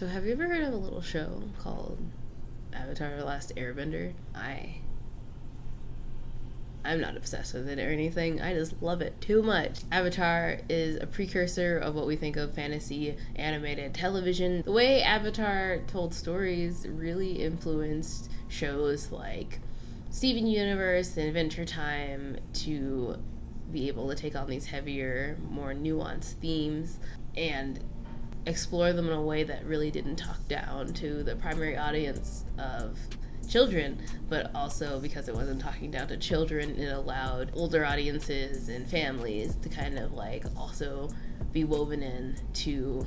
So have you ever heard of a little show called Avatar: The Last Airbender? I'm not obsessed with it or anything. I just love it too much. Avatar is a precursor of what we think of fantasy animated television. The way Avatar told stories really influenced shows like Steven Universe and Adventure Time to be able to take on these heavier, more nuanced themes and explore them in a way that really didn't talk down to the primary audience of children, but also because it wasn't talking down to children, it allowed older audiences and families to kind of like also be woven in to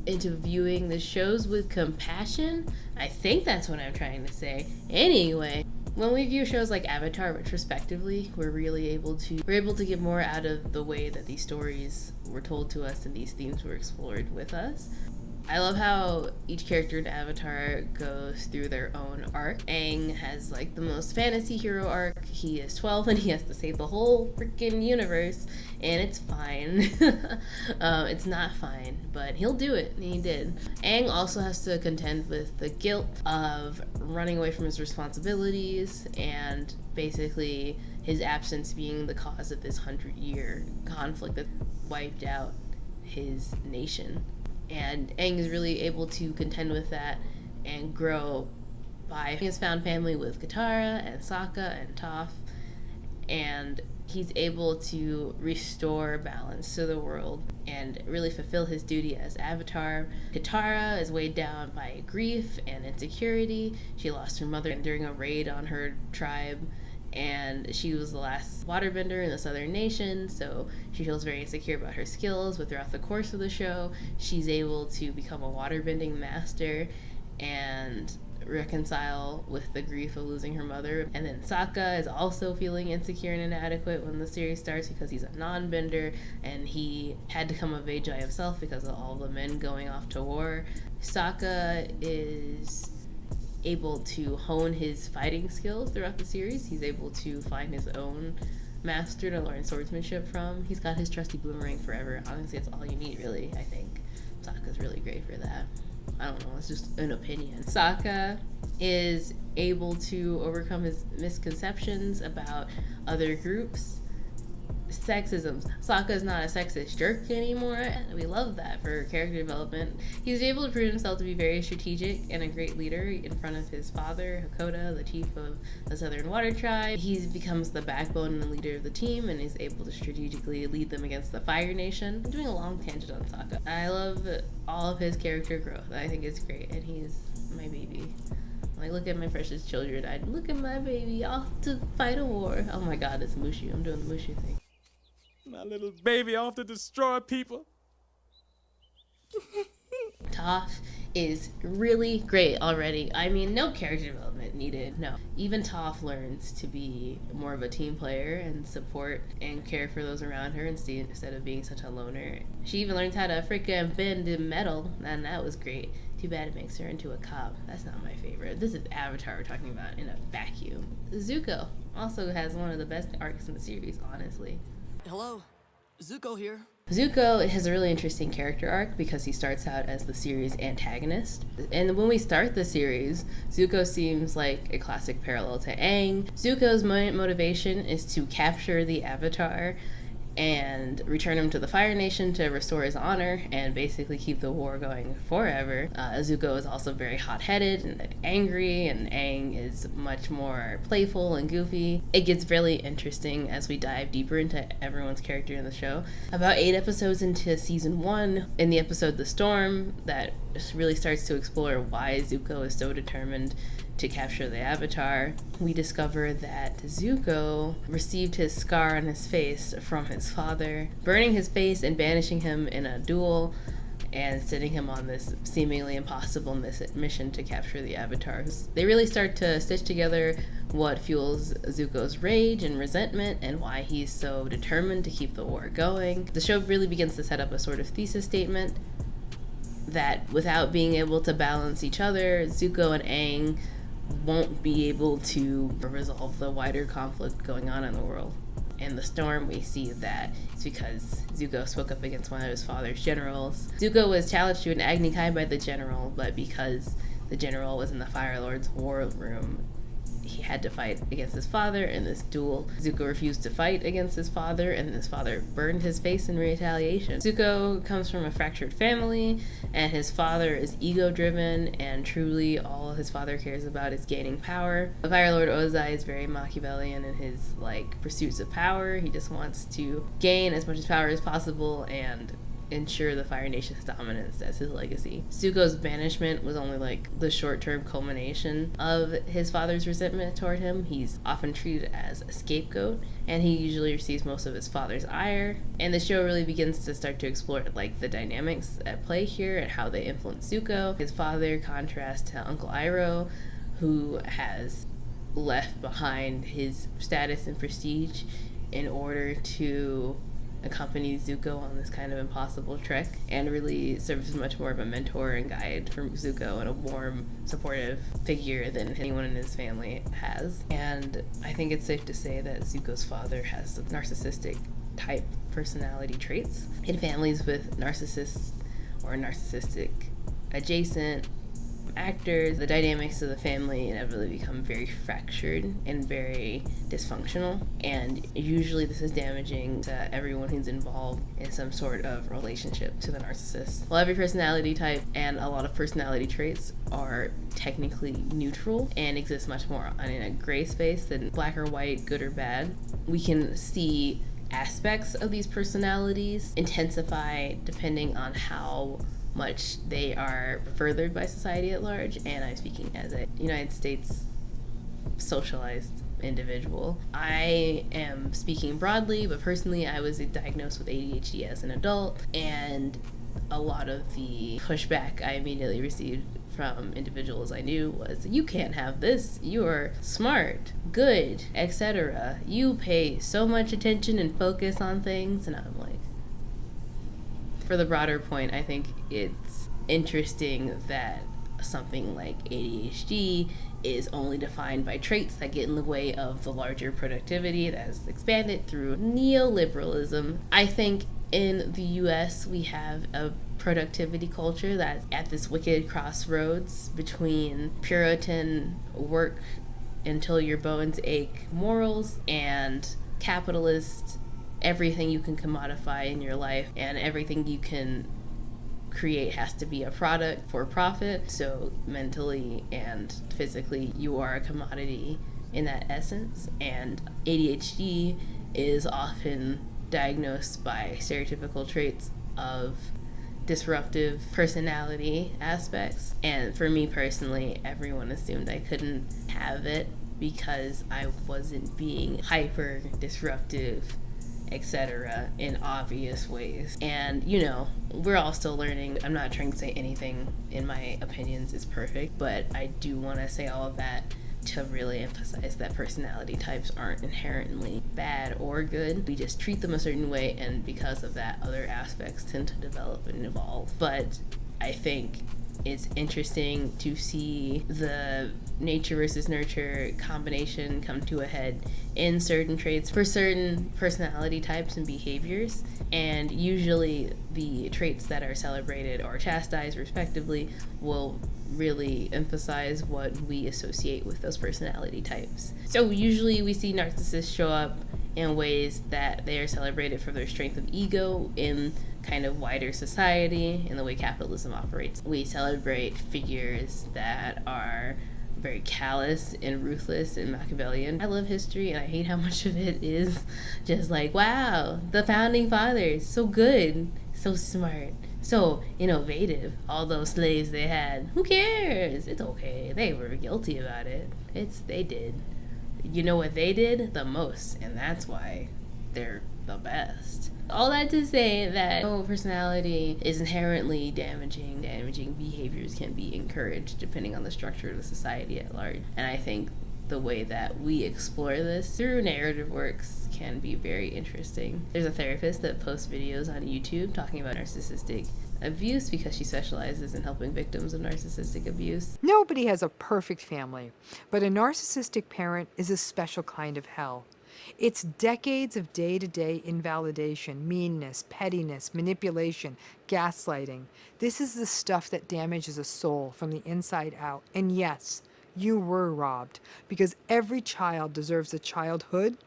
into viewing the shows with compassion. I think that's what I'm trying to say. Anyway, when we view shows like Avatar retrospectively, we're able to get more out of the way that these stories were told to us and these themes were explored with us. I love how each character in Avatar goes through their own arc. Aang has like the most fantasy hero arc. He is 12 and he has to save the whole freaking universe, and it's fine. It's not fine, but he'll do it, and he did. Aang also has to contend with the guilt of running away from his responsibilities and basically his absence being the cause of this 100-year conflict that wiped out his nation. And Aang is really able to contend with that and grow by his found family with Katara and Sokka and Toph, and he's able to restore balance to the world and really fulfill his duty as Avatar. Katara is weighed down by grief and insecurity. She lost her mother during a raid on her tribe, and she was the last waterbender in the southern nation, so she feels very insecure about her skills. But throughout the course of the show, she's able to become a waterbending master and reconcile with the grief of losing her mother. And then Sokka is also feeling insecure and inadequate when the series starts because he's a non-bender and he had to come of age by himself because of all the men going off to war. Sokka is able to hone his fighting skills throughout the series. He's able to find his own master to learn swordsmanship from. He's got his trusty boomerang forever. Honestly, it's all you need, really, I think. Sokka's really great for that. I don't know, it's just an opinion. Sokka is able to overcome his misconceptions about other groups. Sexism. Sokka is not a sexist jerk anymore. We love that for character development. He's able to prove himself to be very strategic and a great leader in front of his father, Hakoda, the chief of the Southern Water Tribe. He becomes the backbone and the leader of the team and is able to strategically lead them against the Fire Nation. I'm doing a long tangent on Sokka. I love all of his character growth. I think it's great, and he's my baby. Like, look at my precious children. I'd look at my baby off to fight a war. Oh my god, it's Mushu. I'm doing the Mushu thing. My little baby off to destroy people. Toph is really great already. I mean, no character development needed. No. Even Toph learns to be more of a team player and support and care for those around her instead of being such a loner. She even learns how to freaking bend metal, and that was great. Too bad it makes her into a cop. That's not my favorite. This is Avatar we're talking about in a vacuum. Zuko also has one of the best arcs in the series, honestly. Hello, Zuko here. Zuko has a really interesting character arc because he starts out as the series antagonist. And when we start the series, Zuko seems like a classic parallel to Aang. Zuko's motivation is to capture the Avatar and return him to the Fire Nation to restore his honor and basically keep the war going forever. Zuko is also very hot-headed and angry, and Aang is much more playful and goofy. It gets really interesting as we dive deeper into everyone's character in the show. About 8 episodes into season 1, in the episode The Storm, that really starts to explore why Zuko is so determined to capture the Avatar, we discover that Zuko received his scar on his face from his father, burning his face and banishing him in a duel and sending him on this seemingly impossible mission to capture the Avatars. They really start to stitch together what fuels Zuko's rage and resentment and why he's so determined to keep the war going. The show really begins to set up a sort of thesis statement that without being able to balance each other, Zuko and Aang won't be able to resolve the wider conflict going on in the world. In the storm, we see that it's because Zuko spoke up against one of his father's generals. Zuko was challenged to an Agni Kai by the general, but because the general was in the Fire Lord's war room, he had to fight against his father in this duel. Zuko refused to fight against his father, and his father burned his face in retaliation. Zuko comes from a fractured family, and his father is ego-driven, and truly all his father cares about is gaining power. The Fire Lord Ozai is very Machiavellian in his pursuits of power. He just wants to gain as much power as possible and ensure the Fire Nation's dominance as his legacy. Zuko's banishment was only the short-term culmination of his father's resentment toward him. He's often treated as a scapegoat, and he usually receives most of his father's ire. And the show really begins to start to explore the dynamics at play here and how they influence Zuko. His father contrasts to Uncle Iroh, who has left behind his status and prestige in order to accompany Zuko on this kind of impossible trek, and really serves as much more of a mentor and guide for Zuko and a warm, supportive figure than anyone in his family has. And I think it's safe to say that Zuko's father has narcissistic type personality traits. In families with narcissists or narcissistic adjacent actors, the dynamics of the family inevitably become very fractured and very dysfunctional, and usually this is damaging to everyone who's involved in some sort of relationship to the narcissist. While every personality type and a lot of personality traits are technically neutral and exist much more in a gray space than black or white, good or bad, we can see aspects of these personalities intensify depending on how much they are furthered by society at large, and I'm speaking as a United States socialized individual. I am speaking broadly, but personally I was diagnosed with ADHD as an adult, and a lot of the pushback I immediately received from individuals I knew was, you can't have this, you're smart, good, etc. You pay so much attention and focus on things, and I'm like, for the broader point, I think it's interesting that something like ADHD is only defined by traits that get in the way of the larger productivity that has expanded through neoliberalism. I think in the US we have a productivity culture that's at this wicked crossroads between Puritan work until your bones ache morals and capitalist everything you can commodify in your life and everything you can create has to be a product for profit. So mentally and physically you are a commodity in that essence, and ADHD is often diagnosed by stereotypical traits of disruptive personality aspects. And for me personally, everyone assumed I couldn't have it because I wasn't being hyper disruptive, etc., in obvious ways. And we're all still learning. I'm not trying to say anything in my opinions is perfect, but I do want to say all of that to really emphasize that personality types aren't inherently bad or good. We just treat them a certain way, and because of that, other aspects tend to develop and evolve. But I think it's interesting to see the nature versus nurture combination come to a head in certain traits for certain personality types and behaviors, and usually the traits that are celebrated or chastised respectively will really emphasize what we associate with those personality types. So usually we see narcissists show up in ways that they are celebrated for their strength of ego in kind of wider society in the way capitalism operates. We celebrate figures that are very callous and ruthless and Machiavellian. I love history and I hate how much of it is just wow, the founding fathers, so good, so smart, so innovative. All those slaves they had, who cares? It's okay. They were guilty about it. They did. You know what they did? The most, and that's why they're the best. All that to say that no personality is inherently damaging. Damaging behaviors can be encouraged depending on the structure of the society at large. And I think the way that we explore this through narrative works can be very interesting. There's a therapist that posts videos on YouTube talking about narcissistic abuse because she specializes in helping victims of narcissistic abuse. Nobody has a perfect family, but a narcissistic parent is a special kind of hell. It's decades of day-to-day invalidation, meanness, pettiness, manipulation, gaslighting. This is the stuff that damages a soul from the inside out. And yes, you were robbed, because every child deserves a childhood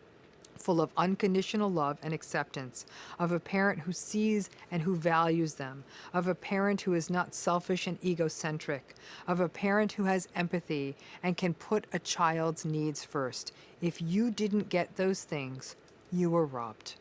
full of unconditional love and acceptance, of a parent who sees and who values them, of a parent who is not selfish and egocentric, of a parent who has empathy and can put a child's needs first. If you didn't get those things, you were robbed.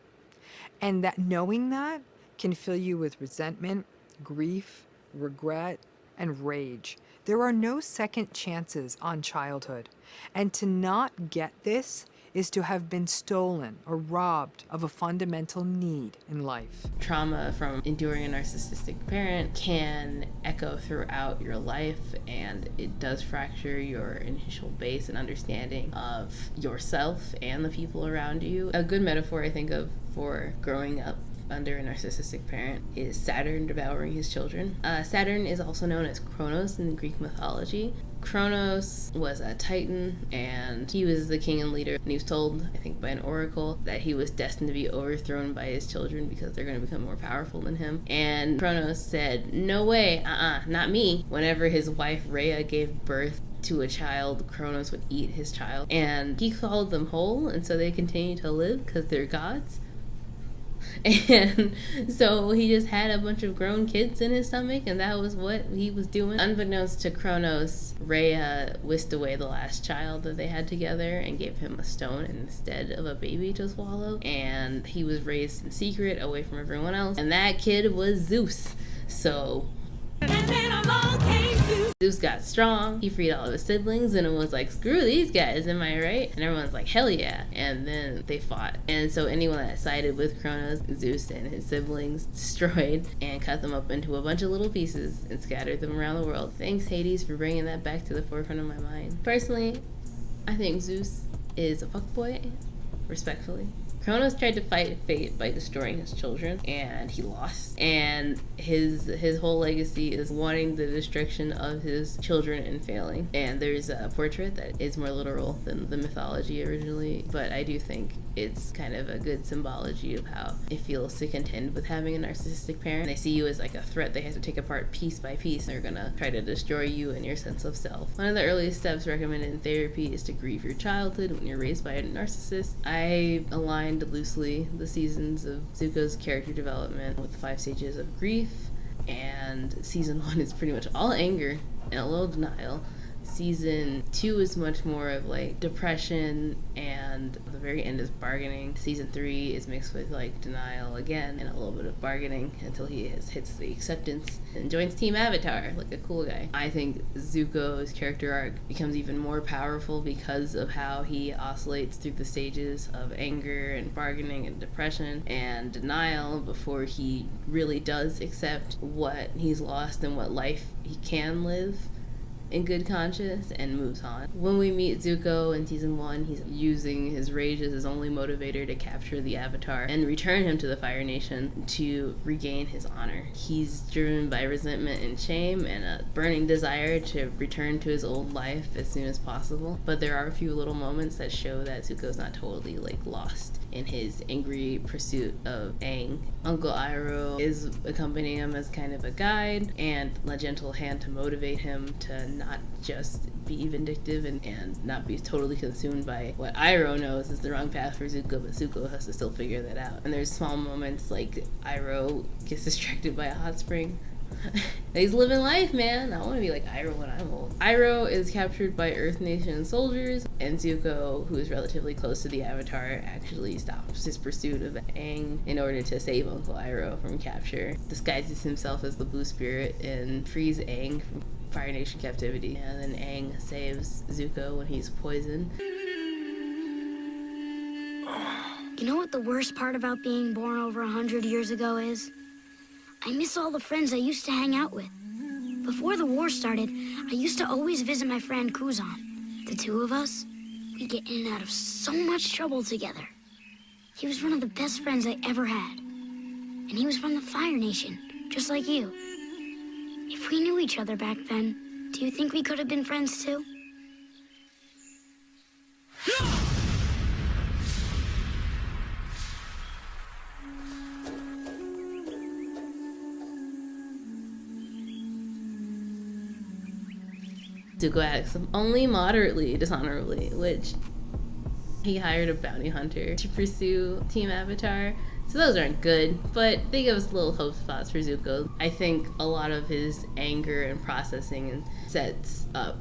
And that knowing that can fill you with resentment, grief, regret, and rage. There are no second chances on childhood. And to not get this is to have been stolen or robbed of a fundamental need in life. Trauma from enduring a narcissistic parent can echo throughout your life, and it does fracture your initial base and understanding of yourself and the people around you. A good metaphor I think of for growing up under a narcissistic parent is Saturn devouring his children. Saturn is also known as Kronos in Greek mythology. Kronos was a titan, and he was the king and leader, and he was told, I think by an oracle, that he was destined to be overthrown by his children because they're going to become more powerful than him. And Kronos said, no way, not me. Whenever his wife Rhea gave birth to a child, Kronos would eat his child, and he called them whole, and so they continue to live because they're gods. And so he just had a bunch of grown kids in his stomach, and that was what he was doing. Unbeknownst to Kronos, Rhea whisked away the last child that they had together and gave him a stone instead of a baby to swallow. And he was raised in secret away from everyone else. And that kid was Zeus. So Zeus got strong, he freed all of his siblings, and it was like, screw these guys, am I right? And everyone's like, hell yeah. And then they fought. And so anyone that sided with Kronos, Zeus and his siblings destroyed and cut them up into a bunch of little pieces and scattered them around the world. Thanks, Hades, for bringing that back to the forefront of my mind. Personally, I think Zeus is a fuckboy, respectfully. Kronos tried to fight fate by destroying his children, and he lost. And his whole legacy is wanting the destruction of his children and failing. And there's a portrait that is more literal than the mythology originally, but I do think it's kind of a good symbology of how it feels to contend with having a narcissistic parent. They see you as like a threat they have to take apart piece by piece. They're gonna try to destroy you and your sense of self. One of the earliest steps recommended in therapy is to grieve your childhood when you're raised by a narcissist. I aligned loosely the seasons of Zuko's character development with the 5 stages of grief, and season 1 is pretty much all anger and a little denial. Season 2 is much more of like depression, and the very end is bargaining. Season 3 is mixed with like denial again and a little bit of bargaining until he hits the acceptance and joins Team Avatar like a cool guy. I think Zuko's character arc becomes even more powerful because of how he oscillates through the stages of anger and bargaining and depression and denial before he really does accept what he's lost and what life he can live in good conscience and moves on. When we meet Zuko in season 1, he's using his rage as his only motivator to capture the Avatar and return him to the Fire Nation to regain his honor. He's driven by resentment and shame and a burning desire to return to his old life as soon as possible. But there are a few little moments that show that Zuko's not totally like lost in his angry pursuit of Aang. Uncle Iroh is accompanying him as kind of a guide and a gentle hand to motivate him to not just be vindictive and not be totally consumed by what Iroh knows is the wrong path for Zuko, but Zuko has to still figure that out. And there's small moments like Iroh gets distracted by a hot spring. He's living life, man. I want to be like Iroh when I'm old. Iroh is captured by Earth Nation soldiers, and Zuko, who is relatively close to the Avatar, actually stops his pursuit of Aang in order to save Uncle Iroh from capture, disguises himself as the Blue Spirit, and frees Aang from Fire Nation captivity. And then Aang saves Zuko when he's poisoned. You know what the worst part about being born over 100 years ago is? I miss all the friends I used to hang out with. Before the war started, I used to always visit my friend Kuzan. The two of us, we get in and out of so much trouble together. He was one of the best friends I ever had. And he was from the Fire Nation, just like you. If we knew each other back then, do you think we could have been friends too? Zuko acts only moderately dishonorably, which he hired a bounty hunter to pursue Team Avatar. So those aren't good, but they give us little hope spots for Zuko. I think a lot of his anger and processing sets up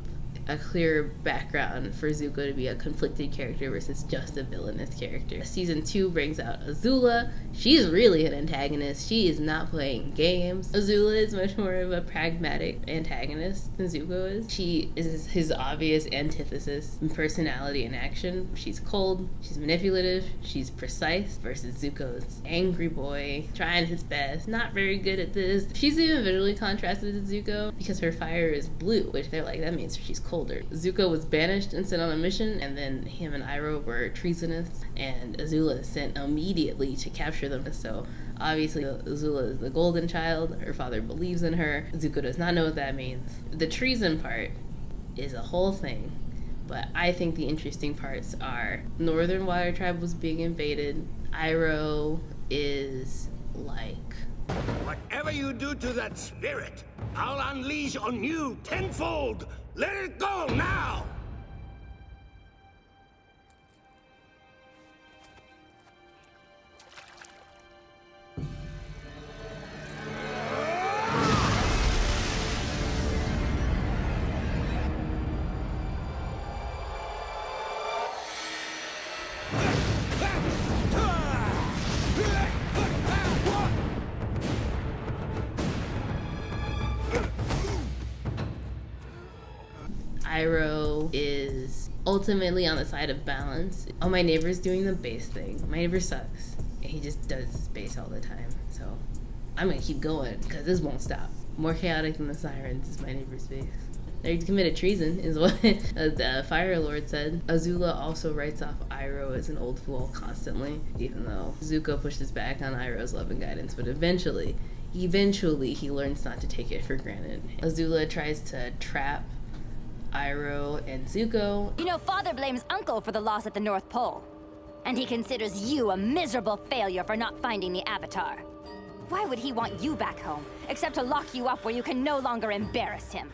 a clear background for Zuko to be a conflicted character versus just a villainous character. Season 2 brings out Azula. She's really an antagonist. She is not playing games. Azula is much more of a pragmatic antagonist than Zuko is. She is his obvious antithesis in personality and action. She's cold, she's manipulative, she's precise, versus Zuko's angry boy, trying his best, not very good at this. She's even visually contrasted to Zuko because her fire is blue, which they're like, that means she's colder. Zuko was banished and sent on a mission, and then him and Iroh were treasonous, and Azula is sent immediately to capture them. So obviously Azula is the golden child. Her father believes in her. Zuko does not know what that means. The treason part is a whole thing, but I think the interesting parts are Northern Water Tribe was being invaded. Iroh is like, whatever you do to that spirit, I'll unleash on you tenfold. Let it go now! Iroh is ultimately on the side of balance. Oh, my neighbor's doing the bass thing. My neighbor sucks. And he just does his bass all the time. So I'm gonna keep going because this won't stop. More chaotic than the sirens is my neighbor's bass. They committed treason is what the Fire Lord said. Azula also writes off Iroh as an old fool constantly, even though Zuko pushes back on Iroh's love and guidance, but eventually he learns not to take it for granted. Azula tries to trap Iroh and Zuko. You know, Father blames Uncle for the loss at the North Pole. And he considers you a miserable failure for not finding the Avatar. Why would he want you back home, except to lock you up where you can no longer embarrass him?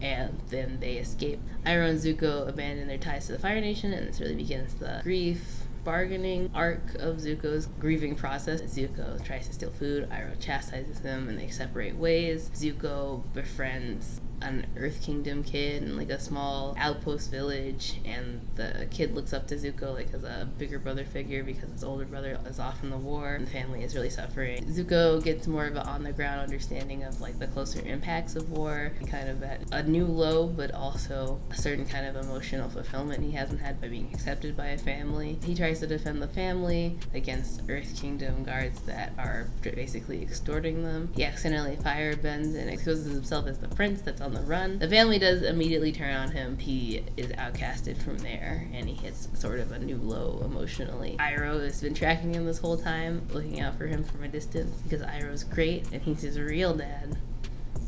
And then they escape. Iroh and Zuko abandon their ties to the Fire Nation, and this really begins the grief, bargaining arc of Zuko's grieving process. Zuko tries to steal food, Iroh chastises him, and they separate ways. Zuko befriends an Earth Kingdom kid in like a small outpost village, and the kid looks up to Zuko like as a bigger brother figure because his older brother is off in the war and the family is really suffering. Zuko gets more of an on-the-ground understanding of like the closer impacts of war, kind of at a new low, but also a certain kind of emotional fulfillment he hasn't had by being accepted by a family. He tries to defend the family against Earth Kingdom guards that are basically extorting them. He accidentally firebends and exposes himself as the prince that's on the run. The family does immediately turn on him. He is outcasted from there, and he hits sort of a new low emotionally. Iroh has been tracking him this whole time, looking out for him from a distance, because Iroh's great, and he's his real dad.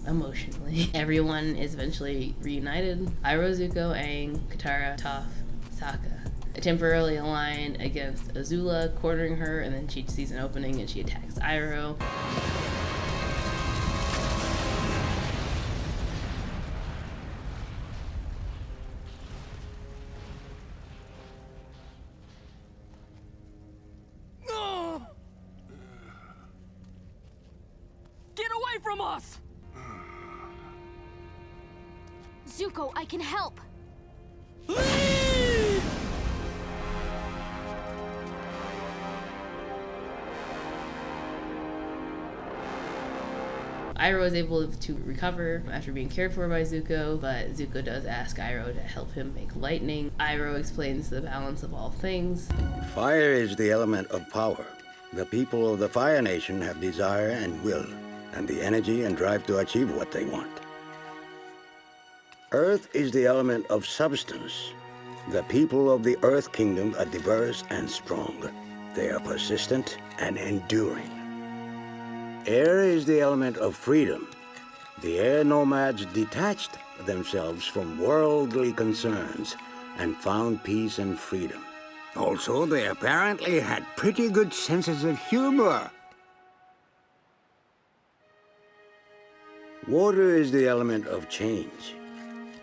Emotionally. Everyone is eventually reunited. Iroh, Zuko, Aang, Katara, Toph, Sokka temporarily align against Azula, cornering her, and then she sees an opening and she attacks Iroh. Get away from us! Zuko, I can help. Iroh is able to recover after being cared for by Zuko, but Zuko does ask Iroh to help him make lightning. Iroh explains the balance of all things. Fire is the element of power. The people of the Fire Nation have desire and will, and the energy and drive to achieve what they want. Earth is the element of substance. The people of the Earth Kingdom are diverse and strong. They are persistent and enduring. Air is the element of freedom. The air nomads detached themselves from worldly concerns and found peace and freedom. Also, they apparently had pretty good senses of humor. Water is the element of change.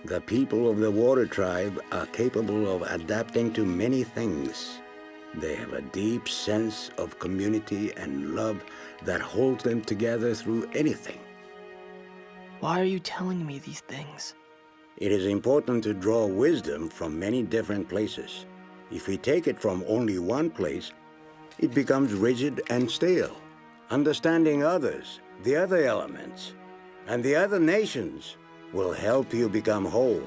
The people of the Water Tribe are capable of adapting to many things. They have a deep sense of community and love that holds them together through anything. Why are you telling me these things? It is important to draw wisdom from many different places. If we take it from only one place, it becomes rigid and stale. Understanding others, the other elements, and the other nations will help you become whole.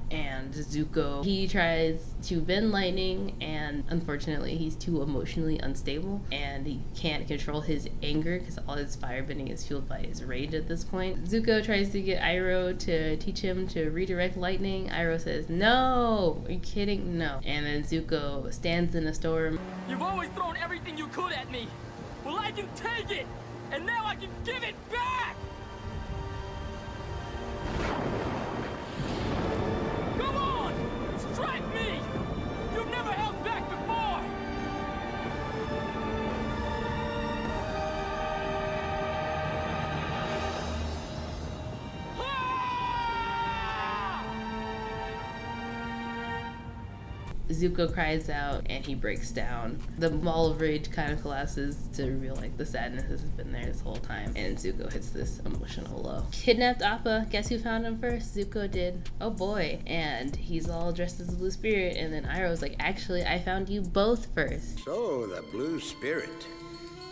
And Zuko, he tries to bend lightning, and unfortunately he's too emotionally unstable, and he can't control his anger because all his firebending is fueled by his rage at this point. Zuko tries to get Iroh to teach him to redirect lightning. Iroh says, "No! Are you kidding? No." And then Zuko stands in a storm. You've always thrown everything you could at me. Well, I can take it, and now I can give it back! Come on! Strike me! You've never held back before! Zuko cries out and he breaks down. The ball of rage kind of collapses to reveal like the sadness has been there this whole time, and Zuko hits this emotional low. Kidnapped Appa. Guess who found him first? Zuko did. Oh boy. And he's all dressed as a blue spirit, and then Iroh's like, actually, I found you both first. So, the Blue Spirit.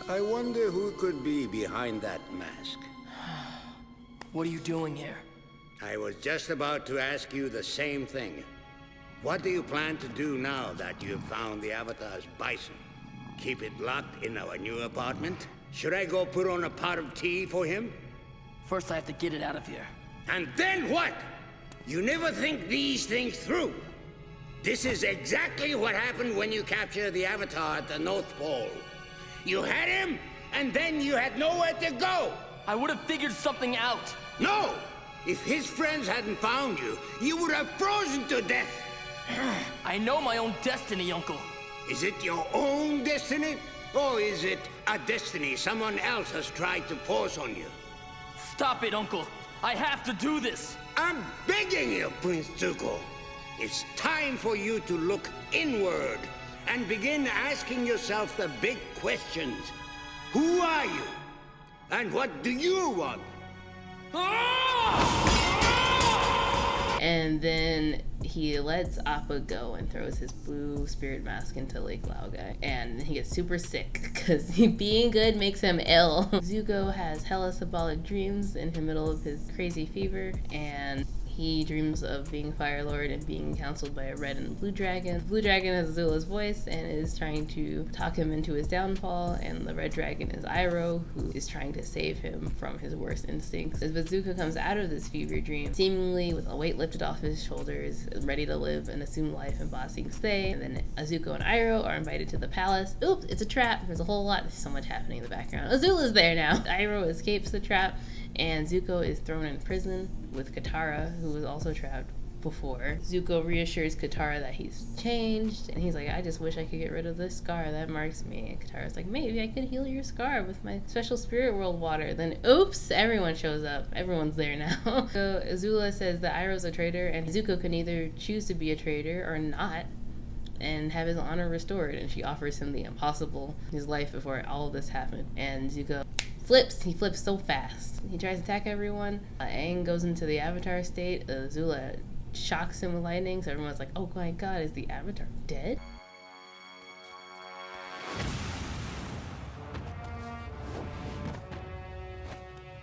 I wonder who could be behind that mask. What are you doing here? I was just about to ask you the same thing. What do you plan to do now that you've found the Avatar's bison? Keep it locked in our new apartment? Should I go put on a pot of tea for him? First, I have to get it out of here. And then what? You never think these things through. This is exactly what happened when you captured the Avatar at the North Pole. You had him, and then you had nowhere to go. I would have figured something out. No! If his friends hadn't found you, you would have frozen to death. I know my own destiny, Uncle. Is it your own destiny? Or is it a destiny someone else has tried to force on you? Stop it, Uncle. I have to do this. I'm begging you, Prince Zuko. It's time for you to look inward and begin asking yourself the big questions. Who are you? And what do you want? And then he lets Appa go and throws his blue spirit mask into Lake Laogai. And he gets super sick because being good makes him ill. Zuko has hella symbolic dreams in the middle of his crazy fever, and he dreams of being Fire Lord and being counseled by a red and blue dragon. The blue dragon has Azula's voice and is trying to talk him into his downfall, and the red dragon is Iroh, who is trying to save him from his worst instincts. As Zuko comes out of this fever dream, seemingly with a weight lifted off his shoulders, ready to live an assumed life in Ba Sing Se, and then Zuko and Iroh are invited to the palace. Oops, it's a trap. There's a whole lot. There's so much happening in the background. Azula's there now. Iroh escapes the trap, and Zuko is thrown in prison with Katara, who was also trapped before. Zuko reassures Katara that he's changed, and he's like, I just wish I could get rid of this scar that marks me. And Katara's like, maybe I could heal your scar with my special spirit world water. Then oops, everyone shows up. Everyone's there now. So Azula says that Iroh's a traitor, and Zuko can either choose to be a traitor or not and have his honor restored, and she offers him the impossible, his life before all of this happened. And Zuko flips. He flips so fast. He tries to attack everyone. Aang goes into the Avatar state. Azula shocks him with lightning, so everyone's like, oh my god, is the Avatar dead?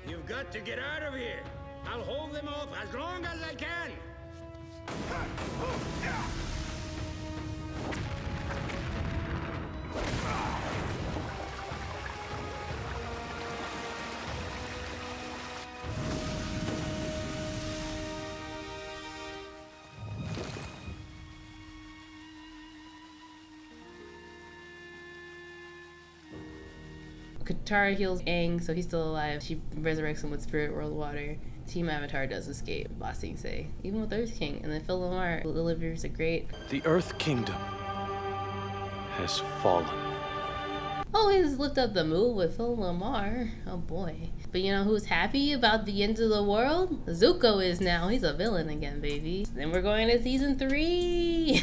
You've got to get out of here. I'll hold them off as long as I can. Katara heals Aang, so he's still alive. She resurrects him with Spirit World Water. Team Avatar does escape Ba Sing Se, even with Earth King, and then Phil Lamar delivers a great The Earth Kingdom has fallen. always lift up the mood with Phil Lamar. Oh boy. But you know who's happy about the end of the world? Zuko is now. He's a villain again, baby. Then we're going to season 3.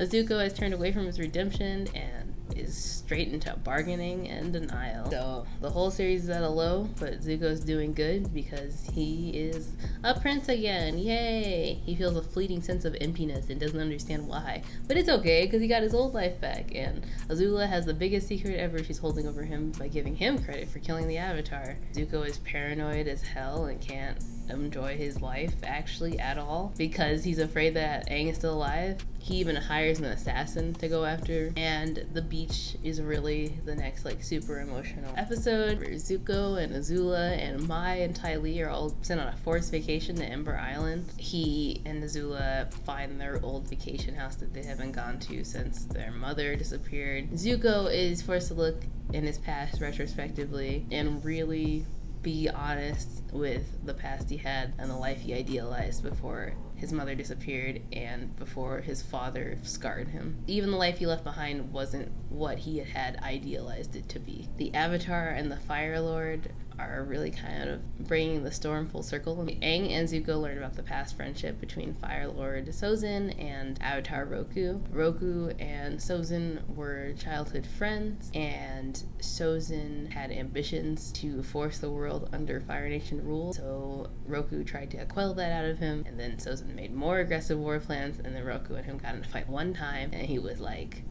Zuko has turned away from his redemption and is straight into bargaining and denial. So the whole series is at a low, but Zuko's doing good because he is a prince again. Yay! He feels a fleeting sense of emptiness and doesn't understand why. But it's okay because he got his old life back, and Azula has the biggest secret ever she's holding over him by giving him credit for killing the Avatar. Zuko is paranoid as hell and can't enjoy his life actually at all because he's afraid that Aang is still alive. He even hires an assassin to go after, and the beach is really the next like super emotional episode where Zuko and Azula and Mai and Ty Lee are all sent on a forced vacation to Ember Island. He and Azula find their old vacation house that they haven't gone to since their mother disappeared. Zuko is forced to look in his past retrospectively and really be honest with the past he had and the life he idealized before his mother disappeared and before his father scarred him. Even the life he left behind wasn't what he had idealized it to be. The Avatar and the Fire Lord are really kind of bringing the storm full circle. Aang and Zuko learned about the past friendship between Fire Lord Sozin and Avatar Roku. Roku and Sozin were childhood friends, and Sozin had ambitions to force the world under Fire Nation rule, so Roku tried to quell that out of him, and then Sozin made more aggressive war plans, and then Roku and him got in a fight one time, and he was like,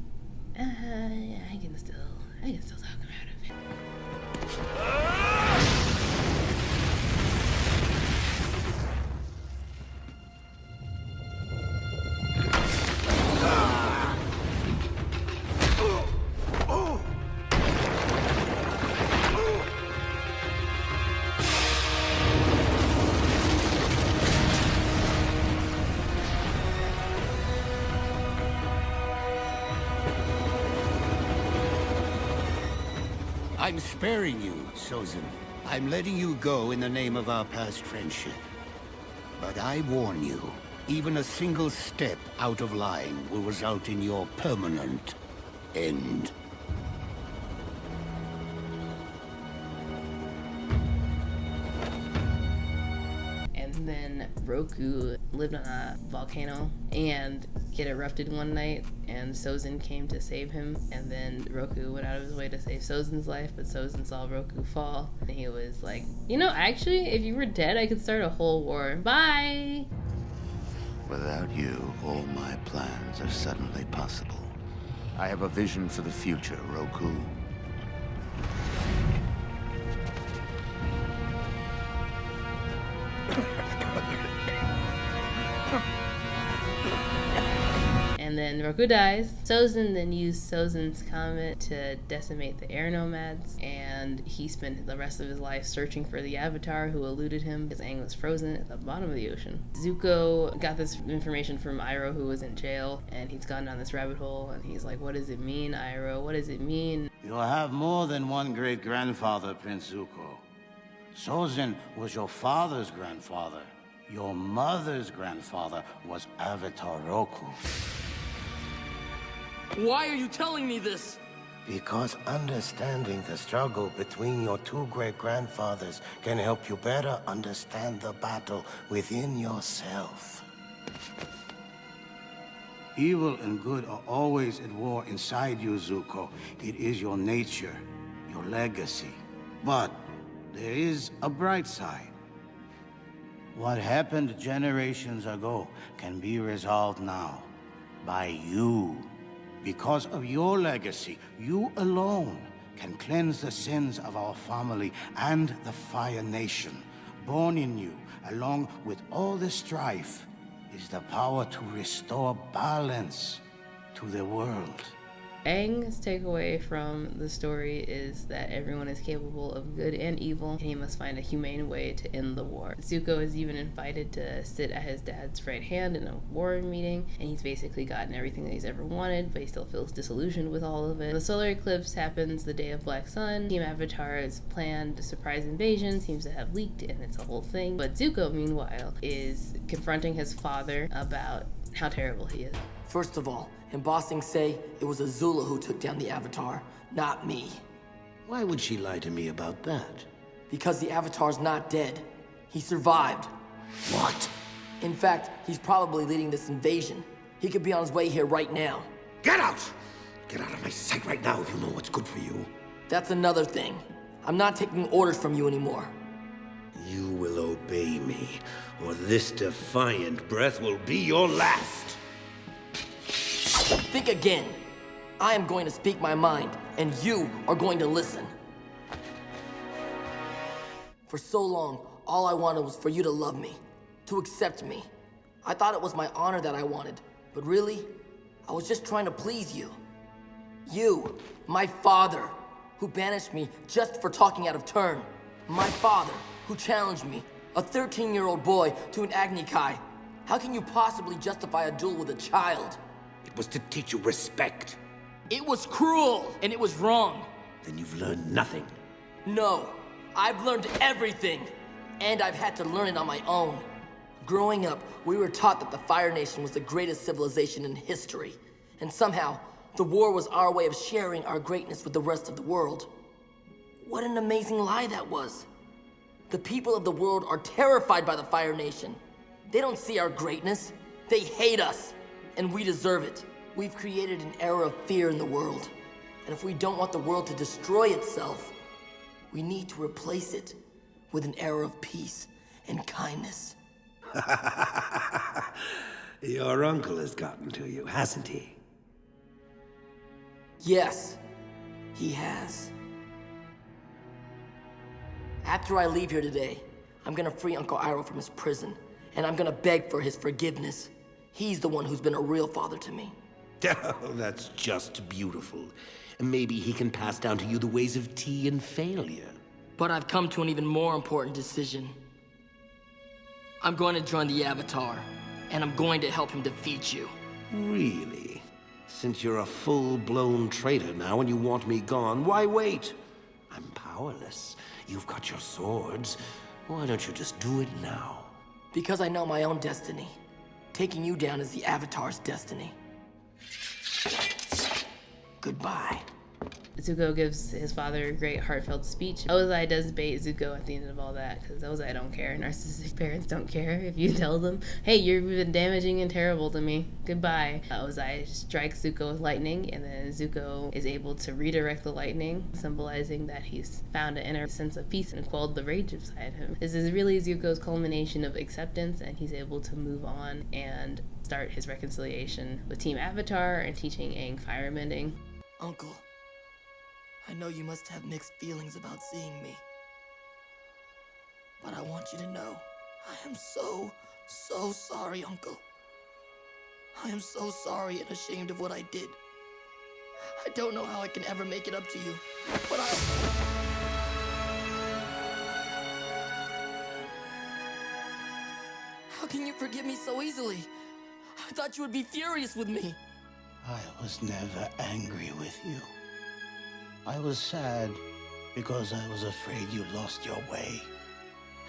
I can still talk him out of it. I'm sparing you, Sozin. I'm letting you go in the name of our past friendship. But I warn you, even a single step out of line will result in your permanent end. And then Roku lived on a volcano and it erupted one night, and Sozin came to save him, and then Roku went out of his way to save Sozin's life, but Sozin saw Roku fall, and he was like, you know, actually, if you were dead, I could start a whole war. Bye! Without you, all my plans are suddenly possible. I have a vision for the future, Roku. And then Roku dies. Sozin then used Sozin's comet to decimate the air nomads, and he spent the rest of his life searching for the Avatar who eluded him because Aang was frozen at the bottom of the ocean. Zuko got this information from Iroh, who was in jail, and he's gone down this rabbit hole, and he's like, what does it mean, Iroh? What does it mean? You'll have more than one great-grandfather, Prince Zuko. Sozin was your father's grandfather. Your mother's grandfather was Avatar Roku. Why are you telling me this? Because understanding the struggle between your two great-grandfathers can help you better understand the battle within yourself. Evil and good are always at war inside you, Zuko. It is your nature, your legacy. But there is a bright side. What happened generations ago can be resolved now by you. Because of your legacy, you alone can cleanse the sins of our family and the Fire Nation. Born in you, along with all the strife, is the power to restore balance to the world. Aang's takeaway from the story is that everyone is capable of good and evil, and he must find a humane way to end the war. Zuko is even invited to sit at his dad's right hand in a war meeting, and he's basically gotten everything that he's ever wanted, but he still feels disillusioned with all of it. The solar eclipse happens the day of Black Sun. Team Avatar's planned surprise invasion seems to have leaked, and it's a whole thing. But Zuko, meanwhile, is confronting his father about how terrible he is. First of all, in Ba Sing Se, it was Azula who took down the Avatar, not me. Why would she lie to me about that? Because the Avatar's not dead. He survived. What? In fact, he's probably leading this invasion. He could be on his way here right now. Get out! Get out of my sight right now if you know what's good for you. That's another thing. I'm not taking orders from you anymore. You will obey me, or this defiant breath will be your last. Think again. I am going to speak my mind, and you are going to listen. For so long, all I wanted was for you to love me, to accept me. I thought it was my honor that I wanted, but really, I was just trying to please you. You, my father, who banished me just for talking out of turn. My father, who challenged me, a 13-year-old boy, to an Agni Kai. How can you possibly justify a duel with a child? It was to teach you respect. It was cruel, and it was wrong. Then you've learned nothing. No, I've learned everything, and I've had to learn it on my own. Growing up, we were taught that the Fire Nation was the greatest civilization in history, and somehow, the war was our way of sharing our greatness with the rest of the world. What an amazing lie that was. The people of the world are terrified by the Fire Nation. They don't see our greatness. They hate us, and we deserve it. We've created an era of fear in the world, and if we don't want the world to destroy itself, we need to replace it with an era of peace and kindness. Your uncle has gotten to you, hasn't he? Yes, he has. After I leave here today, I'm gonna free Uncle Iroh from his prison, and I'm gonna beg for his forgiveness. He's the one who's been a real father to me. Oh, that's just beautiful. Maybe he can pass down to you the ways of tea and failure. But I've come to an even more important decision. I'm going to join the Avatar, and I'm going to help him defeat you. Really? Since you're a full-blown traitor now and you want me gone, why wait? I'm powerless. You've got your swords. Why don't you just do it now? Because I know my own destiny. Taking you down is the Avatar's destiny. Goodbye. Zuko gives his father a great heartfelt speech. Ozai does bait Zuko at the end of all that, because Ozai don't care. Narcissistic parents don't care if you tell them, hey, you've been damaging and terrible to me. Goodbye. Ozai strikes Zuko with lightning, and then Zuko is able to redirect the lightning, symbolizing that he's found an inner sense of peace and quelled the rage inside him. This is really Zuko's culmination of acceptance, and he's able to move on and start his reconciliation with Team Avatar and teaching Aang firebending. Uncle, I know you must have mixed feelings about seeing me. But I want you to know, I am so sorry, Uncle. I am so sorry and ashamed of what I did. I don't know how I can ever make it up to you, but How can you forgive me so easily? I thought you would be furious with me. I was never angry with you. I was sad because I was afraid you lost your way.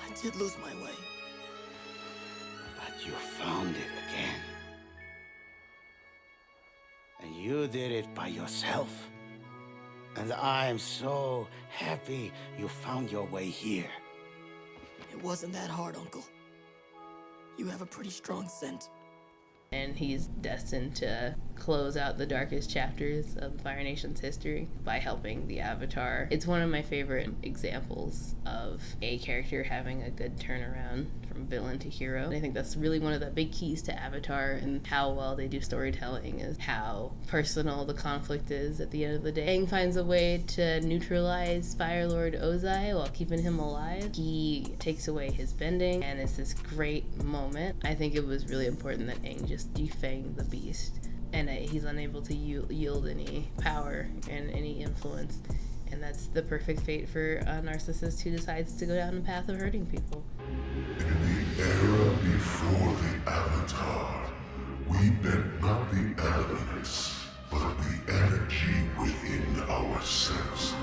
I did lose my way. But you found it again. And you did it by yourself. And I'm so happy you found your way here. It wasn't that hard, Uncle. You have a pretty strong scent. And he's destined to close out the darkest chapters of Fire Nation's history by helping the Avatar. It's one of my favorite examples of a character having a good turnaround from villain to hero. And I think that's really one of the big keys to Avatar and how well they do storytelling, is how personal the conflict is at the end of the day. Aang finds a way to neutralize Fire Lord Ozai while keeping him alive. He takes away his bending, and it's this great moment. I think it was really important that Aang just defanged the beast, and he's unable to yield any power and any influence. And that's the perfect fate for a narcissist who decides to go down the path of hurting people. In the era before the Avatar, we met not the elements, but the energy within ourselves.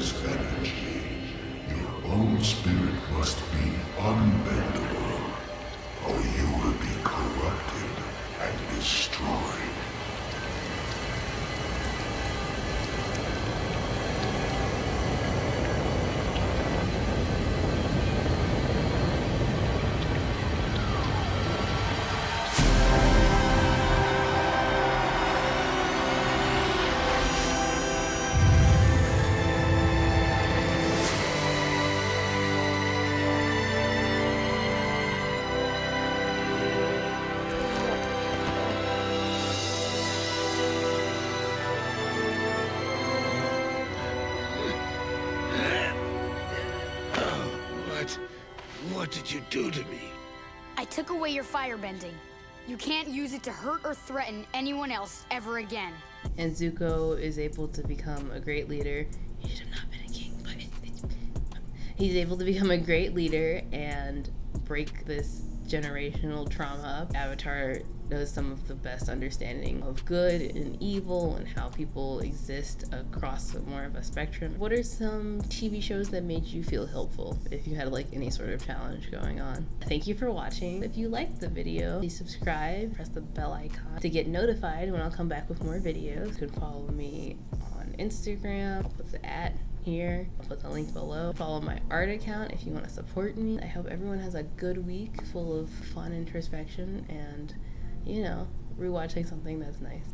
Air's energy. Your own spirit must be unbendable, or you will be corrupted and destroyed. What did you do to me? I took away your firebending. You can't use it to hurt or threaten anyone else ever again. And Zuko is able to become a great leader. He should have not been a king, but he's able to become a great leader and break this generational trauma up. Avatar does some of the best understanding of good and evil and how people exist across more of a spectrum. What are some TV shows that made you feel helpful if you had like any sort of challenge going on? Thank you for watching. If you liked the video, please subscribe, press the bell icon to get notified when I'll come back with more videos. You can follow me on Instagram. I'll put the @ here. I'll put the link below. Follow my art account if you want to support me. I hope everyone has a good week full of fun introspection and, you know, rewatching something that's nice.